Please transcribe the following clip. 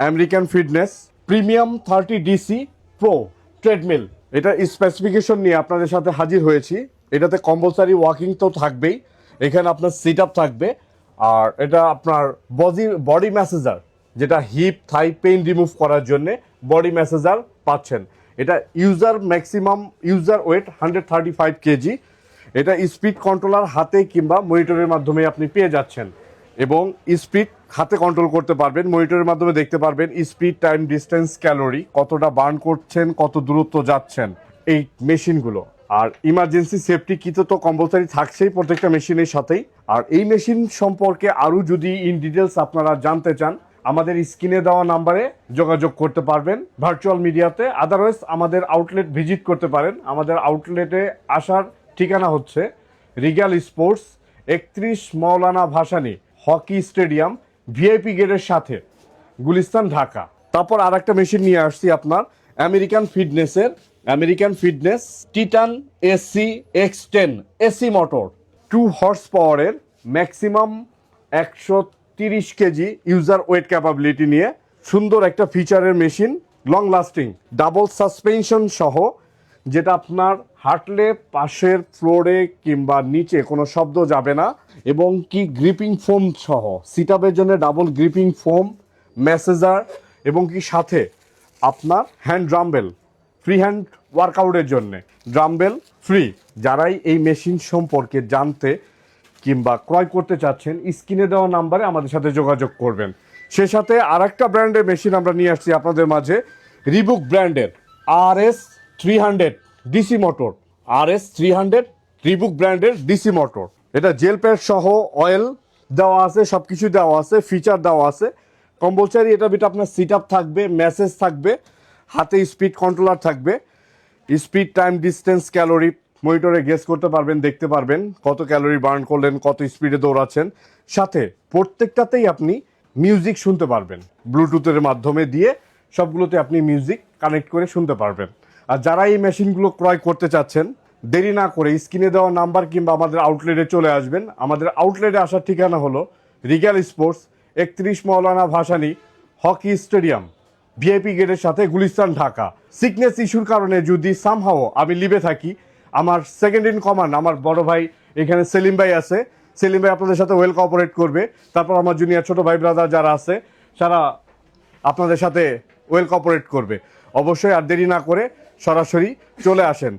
American fitness premium 30 DC pro treadmill. এটা specification নিয়ে আপনাদের সাথে হাজির হয়েছি। এটাতে কম্পালসারি ওয়াকিং তো থাকবেই, এখানে আপনার সিট আপ থাকবে, আর এটা আপনার বডি ম্যাসেজার, যেটা হিপ থাই পেইন রিমুভ করার জন্য বডি ম্যাসেজার পাচ্ছেন। এটা ম্যাক্সিমাম ইউজার ওয়েট 135 kg। এটা স্পিড কন্ট্রোলার হাতে কিংবা মনিটরের মাধ্যমে আপনি পেয়ে যাচ্ছেন, এবং স্পিড হাতে কন্ট্রোল করতে পারবেন, মনিটরের মাধ্যমে দেখতে পারবেন স্পিড, টাইম, ডিস্টেন্স, ক্যালোরি, কতটা বার্ন করছেন, কত দূরত্ব যাচ্ছেন এই মেশিনগুলো। আর ইমার্জেন্সি সেফটি কিট তো কম্পালসারি থাকছেই প্রত্যেকটা মেশিনের সাথেই। আর এই মেশিন সম্পর্কে আরও যদি ইন ডিটেলস আপনারা জানতে চান, আমাদের স্ক্রিনে দেওয়া নাম্বারে যোগাযোগ করতে পারবেন ভার্চুয়াল মিডিয়াতে। আদারওয়াইজ আমাদের আউটলেট ভিজিট করতে পারেন। আমাদের আউটলেটে আসার ঠিকানা হচ্ছে রিগাল স্পোর্টস, 31 মৌলানা ভাসানী হকি স্টেডিয়াম, ভিআইপি গেটের সাথে, গুলিস্তান, ঢাকা। তারপর আর একটা মেশিন নিয়ে আসছি আপনার American fitness Titan AC X10 AC motor, 2 horse পাওয়ারের, maximum 130 kg user weight capability নিয়ে সুন্দর একটা ফিচারের machine, long lasting, double suspension সহ, যেটা আপনার হাঁটলে পাশের ফ্লোরে কিংবা নিচে কোনো শব্দ যাবে না, এবং কি গ্রিপিং ফোম সহ, সিট আপের জন্য ডাবল গ্রিপিং ফোম, ম্যাসেজার, এবং কি সাথে আপনার হ্যান্ড ড্রাম্বেল, ফ্রি হ্যান্ড ওয়ার্কআউটের জন্যে ড্রাম্বেল ফ্রি। যারাই এই মেশিন সম্পর্কে জানতে কিংবা ক্রয় করতে চাচ্ছেন, স্ক্রিনে দেওয়া নাম্বারে আমাদের সাথে যোগাযোগ করবেন। সে সাথে আর একটা ব্র্যান্ডের মেশিন আমরা নিয়ে আসছি আপনাদের মাঝে, রিবুক ব্র্যান্ডের RS300 DC motor, RS300 Reebok ব্র্যান্ডের ডিসি মোটর। এটা জেল প্যাড সহ অয়েল দেওয়া আছে, সব কিছু দেওয়া আছে, ফিচার দেওয়া আছে কম্পালসারি। এটা বিটা আপনার সিট আপ থাকবে, মেসেজ থাকবে, হাতে স্পিড কন্ট্রোলার থাকবে, স্পিড, টাইম, ডিস্টেন্স, ক্যালোরি মনিটরে গেস করতে পারবেন, দেখতে পারবেন কত ক্যালোরি বার্ন করলেন, কত স্পিডে দৌড়াচ্ছেন। সাথে প্রত্যেকটাতেই আপনি মিউজিক শুনতে পারবেন, ব্লুটুথের মাধ্যমে দিয়ে সবগুলোতে আপনি মিউজিক কানেক্ট করে শুনতে পারবেন। আর যারা এই মেশিনগুলো ক্রয় করতে চাচ্ছেন, দেরি না করে স্ক্রিনে দেওয়া নাম্বার কিংবা আমাদের আউটলেটে চলে আসবেন। আমাদের আউটলেটে আসার ঠিকানা হলো রিগাল স্পোর্টস, 31 মৌলানা ভাসানী হকি স্টেডিয়াম, ভিআইপি গেটের সাথে, গুলিস্তান, ঢাকা। সিকনেস ইস্যুর কারণে যদি সামহাও আমি লিভে থাকি, আমার সেকেন্ড ইন কমান্ড আমার বড় ভাই এখানে সেলিম ভাই আছে, সেলিম ভাই আপনাদের সাথে ওয়েল কোঅপারেট করবে। তারপর আমার জুনিয়র ছোট ভাই ব্রাদার যারা আছে, তারা আপনাদের সাথে ওয়েল কোঅপারেট করবে। অবশ্যই আর দেরি না করে সরাসরি চলে আসেন।